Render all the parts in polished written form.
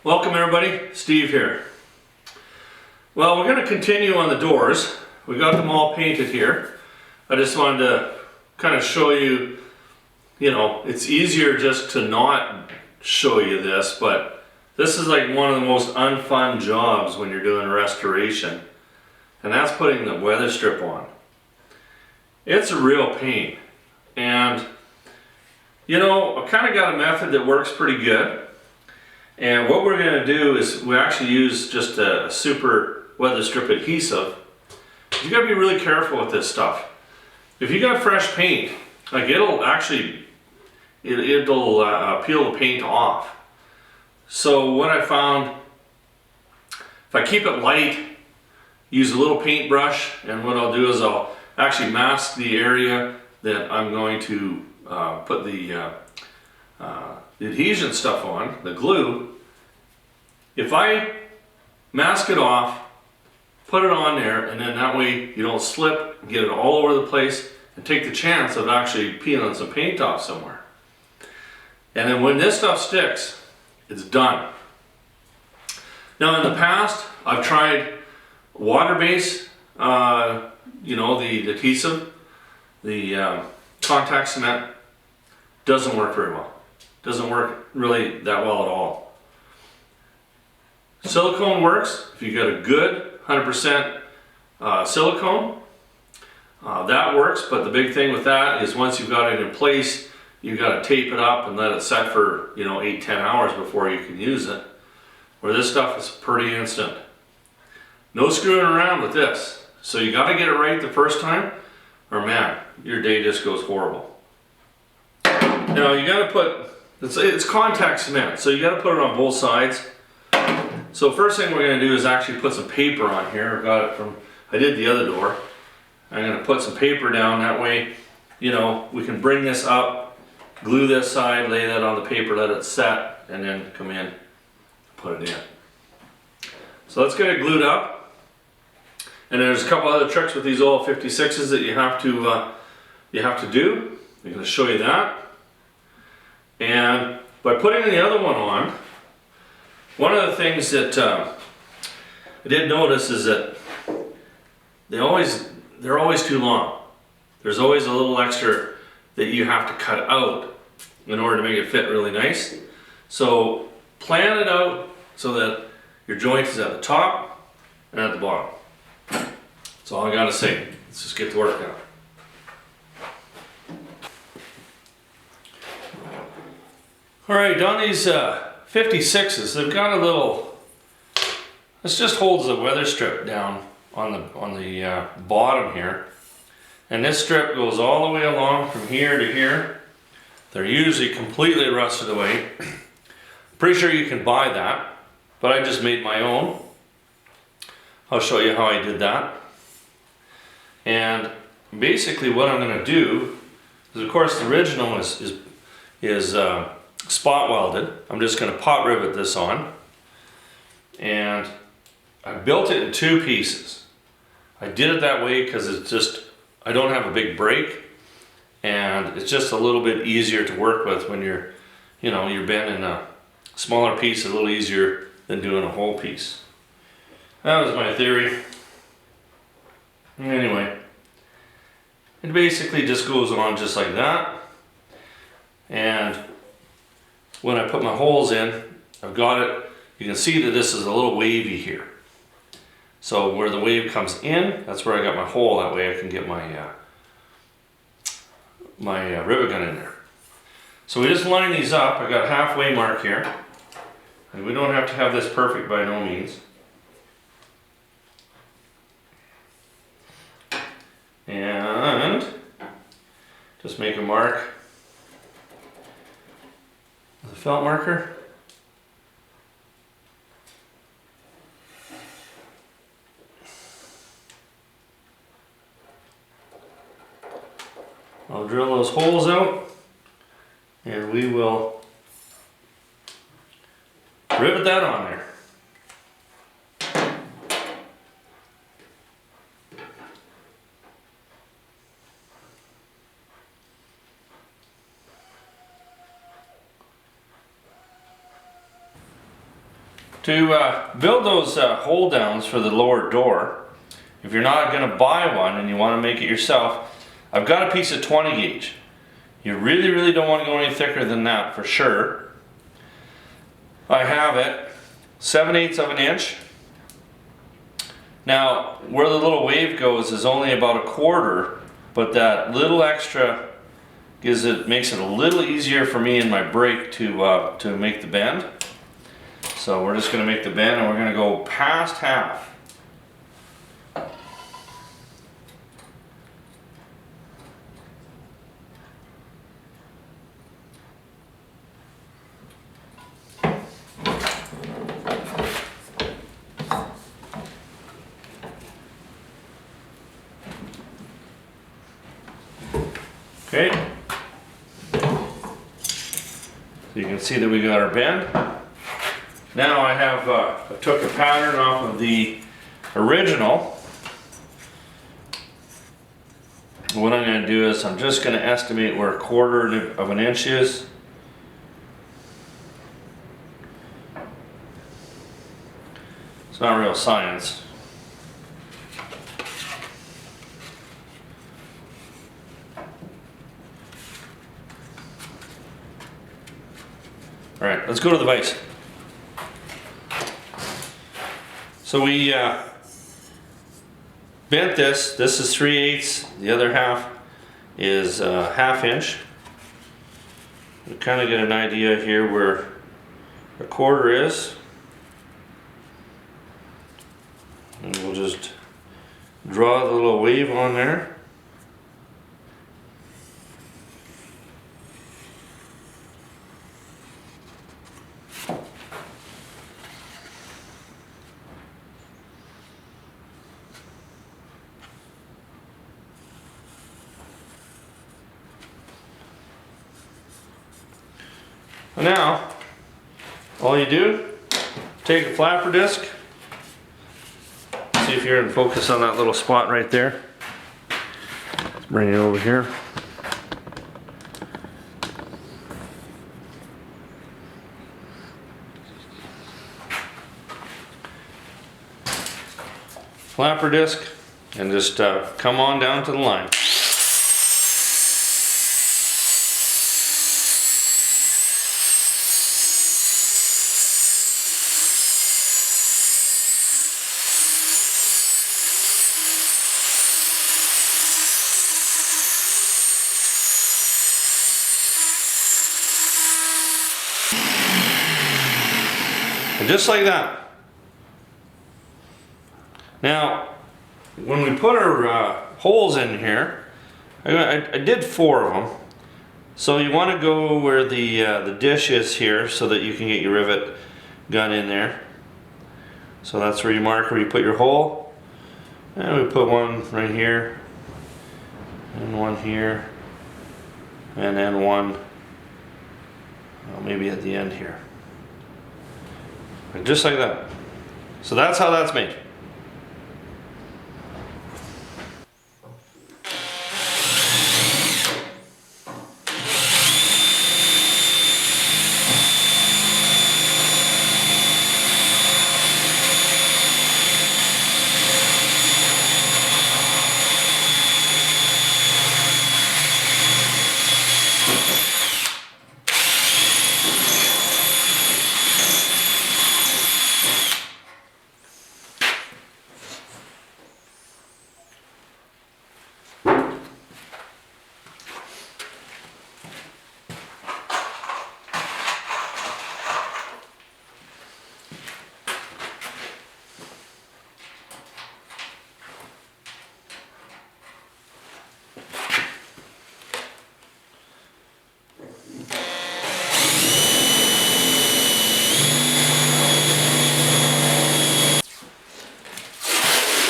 Welcome everybody, Steve here. Well, we're going to continue on the doors. We got them all painted here. I just wanted to kind of show you, it's easier just to not show you this, but this is like one of the most unfun jobs when you're doing restoration. And that's putting the weather strip on. It's a real pain. And, I kind of got a method that works pretty good. And what we're going to do is we actually use just a super weather strip adhesive. You got to be really careful with this stuff. If you got fresh paint, like it'll peel the paint off. So what I found, if I keep it light, use a little paintbrush, and what I'll do is I'll actually mask the area that I'm going to put the adhesion stuff on, the glue. If I mask it off, put it on there, and then that way you don't slip, get it all over the place, and take the chance of actually peeling some paint off somewhere. And then when this stuff sticks, it's done. Now in the past, I've tried water-based, the adhesive, the contact cement. Doesn't work very well. Doesn't work really that well at all. Silicone works if you got a good 100% silicone. That works, but the big thing with that is once you've got it in place, you've got to tape it up and let it set for 8-10 hours before you can use it. Where this stuff is pretty instant. No screwing around with this. So you got to get it right the first time, or man, your day just goes horrible. Now you got to put, it's contact cement, so you got to put it on both sides. So first thing we're going to do is actually put some paper on here. I did the other door. I'm going to put some paper down, that way, we can bring this up, glue this side, lay that on the paper, let it set, and then come in, put it in. So let's get it glued up. And there's a couple other tricks with these old 56s that you have to do. I'm going to show you that. And by putting the other one on, one of the things that I did notice is that they're always too long. There's always a little extra that you have to cut out in order to make it fit really nice. So plan it out so that your joint is at the top and at the bottom. That's all I gotta say. Let's just get to work now. Alright, on these 56s, they've got a little, this just holds the weather strip down on the bottom here. And this strip goes all the way along from here to here. They're usually completely rusted away. Pretty sure you can buy that, but I just made my own. I'll show you how I did that. And basically what I'm going to do is, of course, the original is spot welded. I'm just going to pot rivet this on, and I built it in two pieces. I did it that way because it's just, I don't have a big break, and it's just a little bit easier to work with when you're bending a smaller piece, a little easier than doing a whole piece. That was my theory. Anyway, it basically just goes on just like that. And when I put my holes in, I've got it, you can see that this is a little wavy here. So where the wave comes in, that's where I got my hole, that way I can get my rivet gun in there. So we just line these up. I got a halfway mark here. And we don't have to have this perfect by no means. And just make a mark with a felt marker. I'll drill those holes out, and we will rivet that on there. To build those hold downs for the lower door, if you're not going to buy one and you want to make it yourself, I've got a piece of 20 gauge. You really don't want to go any thicker than that for sure. I have it 7/8 of an inch. Now where the little wave goes is only about 1/4, but that little extra makes it a little easier for me in my brake to make the bend. So we're just going to make the bend and we're going to go past half. Okay. So you can see that we got our bend. Now I have I took a pattern off of the original. What I'm going to do is I'm just going to estimate where 1/4 of an inch is. It's not real science. All right, let's go to the vise. So we bent this. This is 3/8. The other half is 1/2 inch. We kind of get an idea here where 1/4 is. And we'll just draw the little wave on there. Now, all you do, take a flapper disc, see if you're in focus on that little spot right there. Let's bring it over here. Flapper disc, and just come on down to the line. And just like that. Now, when we put our holes in here, I did 4 of them. So you want to go where the dish is here so that you can get your rivet gun in there. So that's where you mark where you put your hole. And we put one right here, and one here, and then one, well, maybe at the end here. And just like that. So that's how that's made.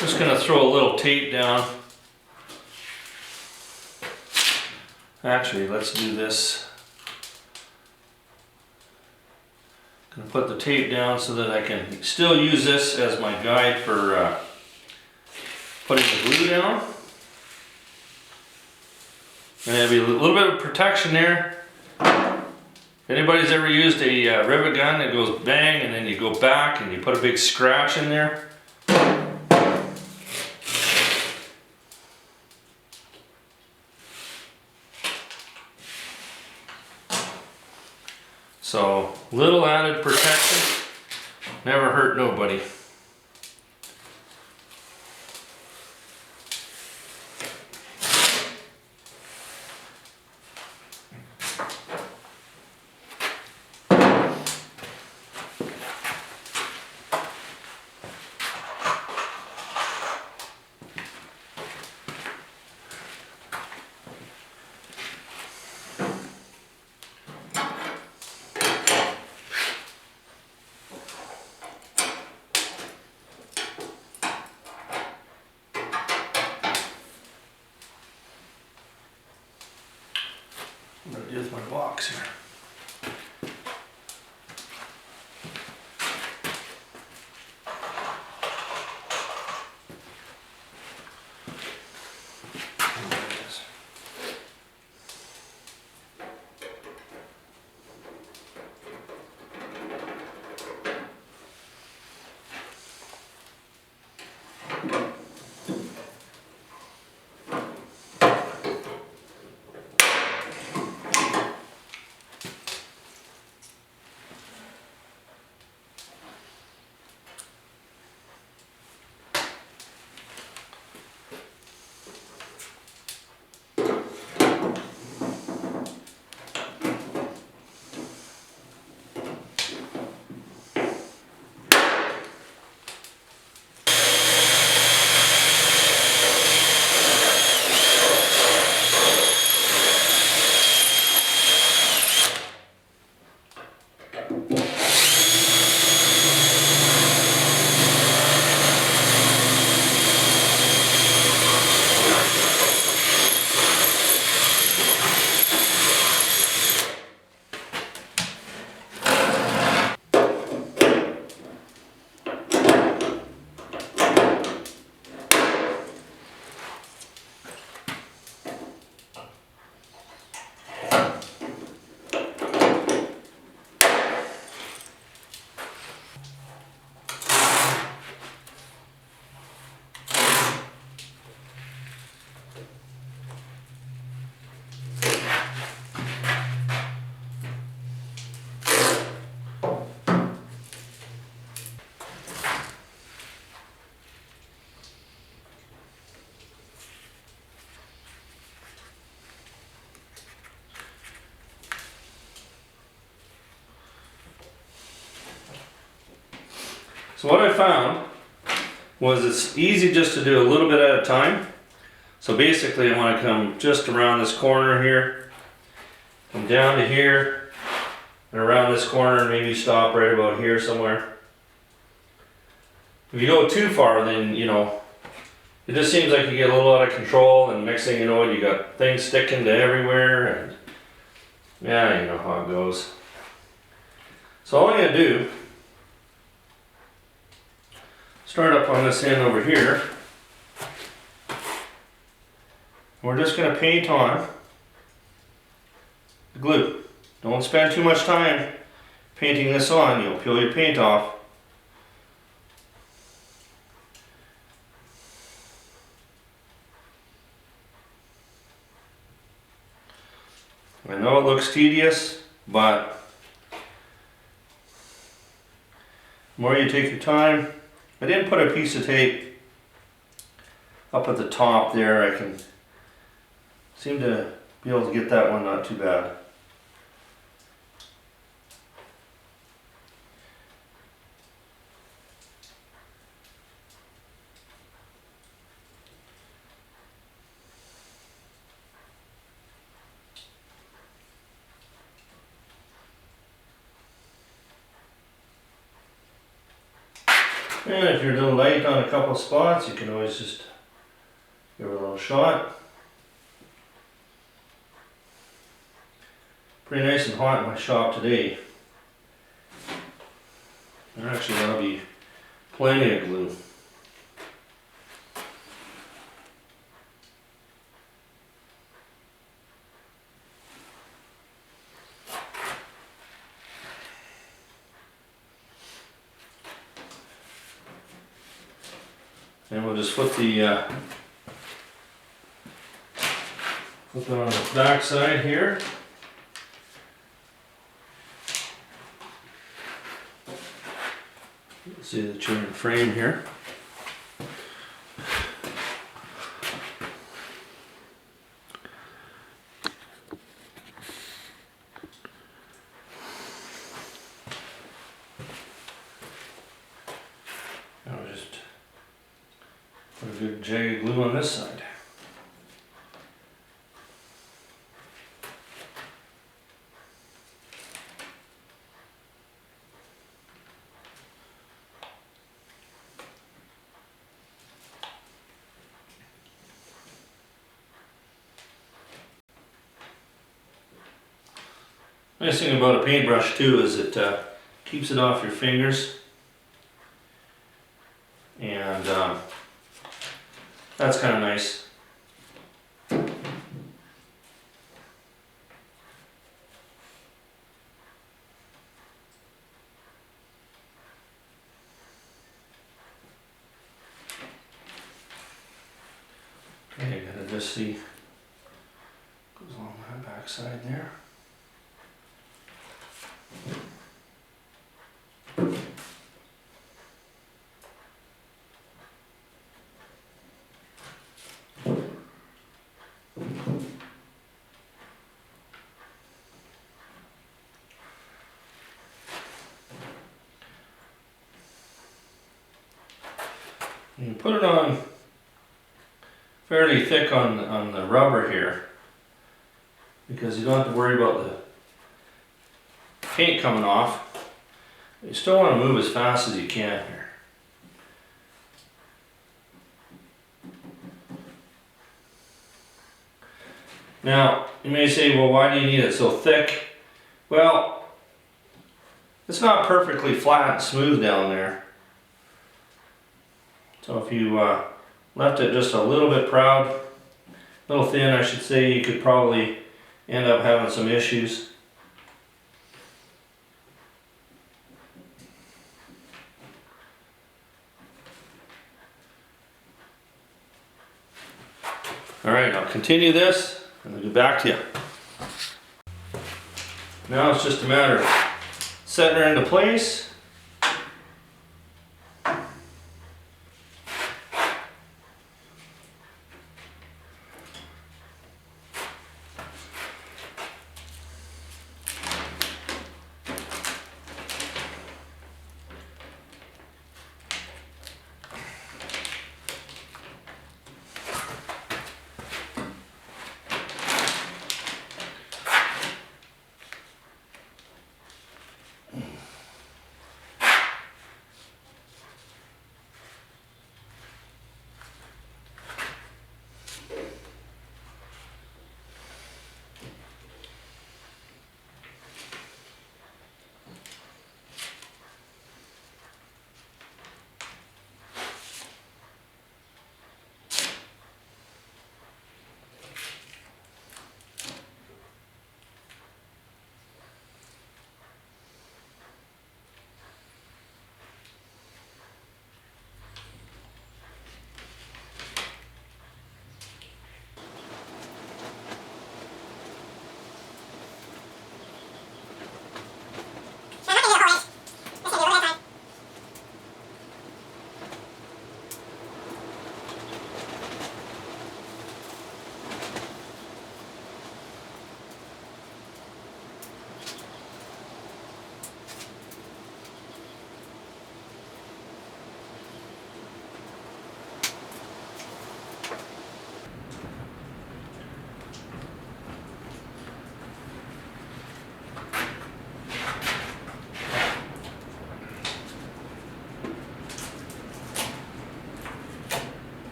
Just going to throw a little tape down. Actually, let's do this. I'm going to put the tape down so that I can still use this as my guide for putting the glue down. And there'll be a little bit of protection there If anybody's ever used a rivet gun that goes bang and then you go back and you put a big scratch in there. So, little added protection, never hurt nobody. I'm gonna do with my box here. There it is. So what I found was it's easy just to do a little bit at a time. So basically I want to come just around this corner here, come down to here, and around this corner and maybe stop right about here somewhere. If you go too far, then, you know, it just seems like you get a little out of control, and next thing you know, you got things sticking to everywhere, and yeah, you know how it goes. So all I'm going to do, start up on this end over here. We're just going to paint on the glue. Don't spend too much time painting this on, you'll peel your paint off. I know it looks tedious, but the more you take your time. I didn't put a piece of tape up at the top there. I can seem to be able to get that one not too bad. And if you're a little light on a couple of spots, you can always just give it a little shot. Pretty nice and hot in my shop today. And actually that'll be plenty of glue. And we'll just flip the flip it on the back side here. See the chair and frame here. Now we'll just put a good jagged glue on this side. Nice thing about a paintbrush too is it keeps it off your fingers, and that's kind of nice. Okay, you gotta just see, goes along that back side there. You put it on fairly thick on the rubber here, because you don't have to worry about the paint coming off. You still want to move as fast as you can here. Now, you may say, well, why do you need it so thick? Well, it's not perfectly flat and smooth down there. So if you left it just a little bit proud, a little thin I should say, you could probably end up having some issues. Alright, I'll continue this and I'll get back to you. Now it's just a matter of setting her into place.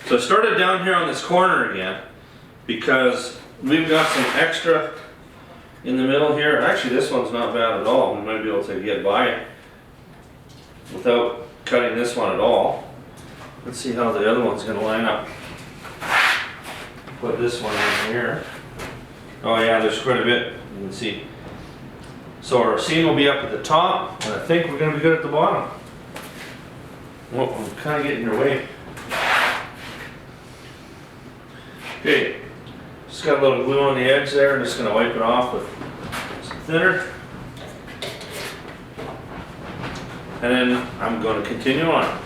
So I started down here on this corner again because we've got some extra in the middle here. Actually, this one's not bad at all. We might be able to get by it without cutting this one at all. Let's see how the other one's going to line up. Put this one in here. Oh yeah, there's quite a bit, you can see. So our seam will be up at the top, and I think we're gonna be good at the bottom. Well, I'm kinda getting in your way. Okay, just got a little glue on the edge there. I'm just gonna wipe it off with some thinner. And then I'm gonna continue on.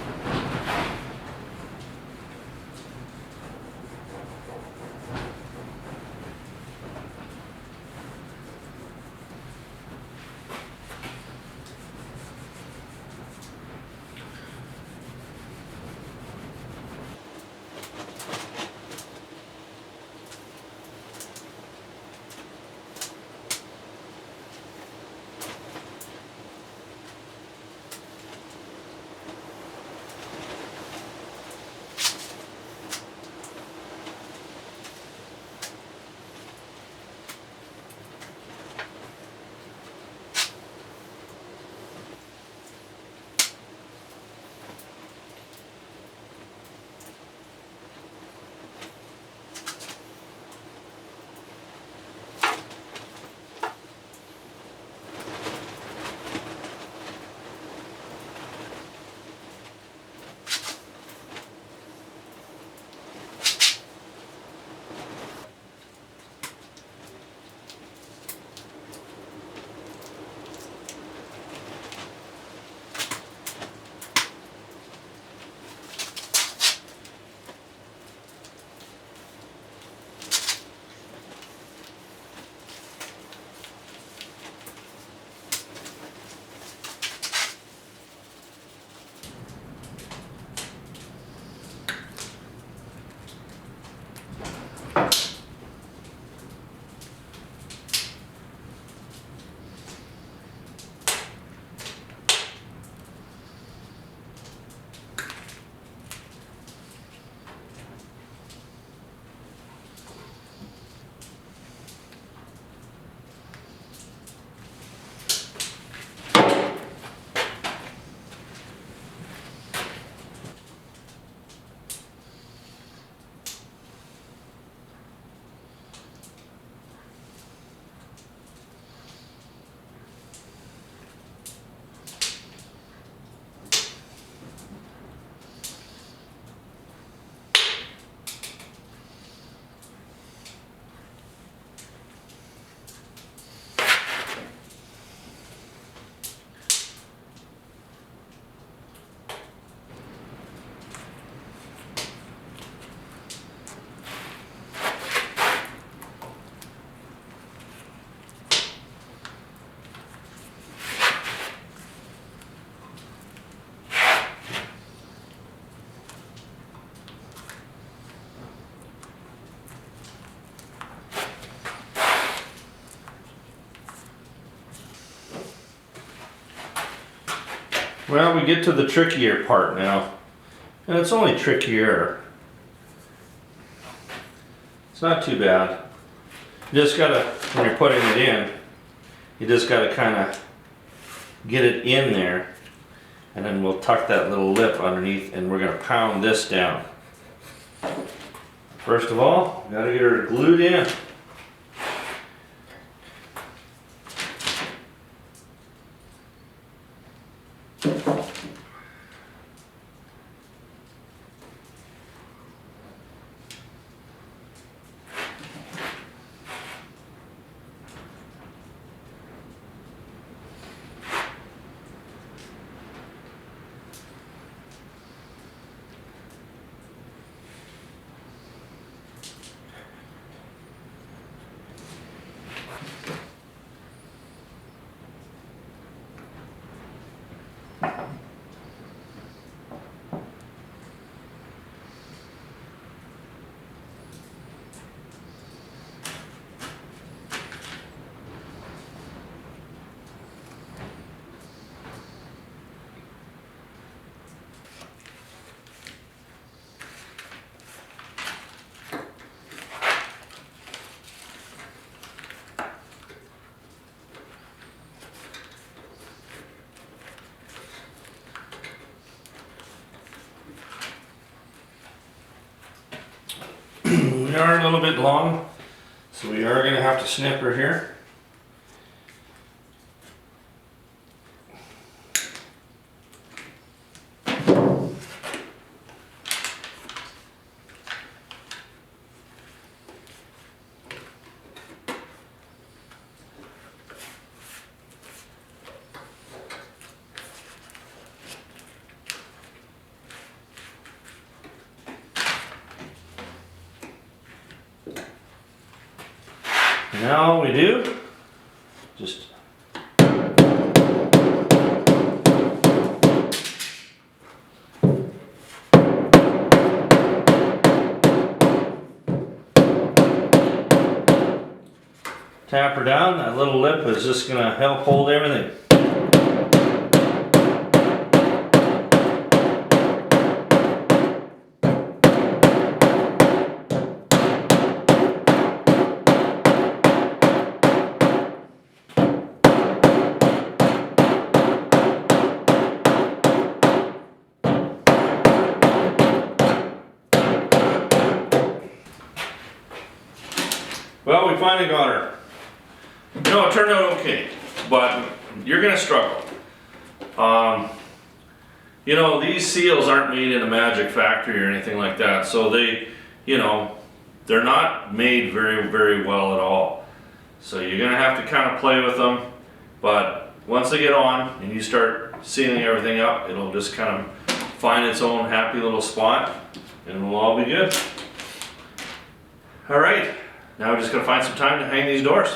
Well, we get to the trickier part now. And it's only trickier. It's not too bad. You just gotta, when you're putting it in, you just gotta kinda get it in there. And then we'll tuck that little lip underneath and we're gonna pound this down. First of all, gotta get her glued in. We are a little bit long, So we are going to have to snip her here. Now all we do, just tap her down. That little lip is just going to help hold everything. Well, we finally got her. You know, it turned out okay, but you're gonna struggle. You know, these seals aren't made in a magic factory or anything like that, so they, you know, they're not made very, very well at all. So you're gonna have to kind of play with them, but once they get on and you start sealing everything up, it'll just kind of find its own happy little spot, and we'll all be good. All right. Now we're just going to find some time to hang these doors.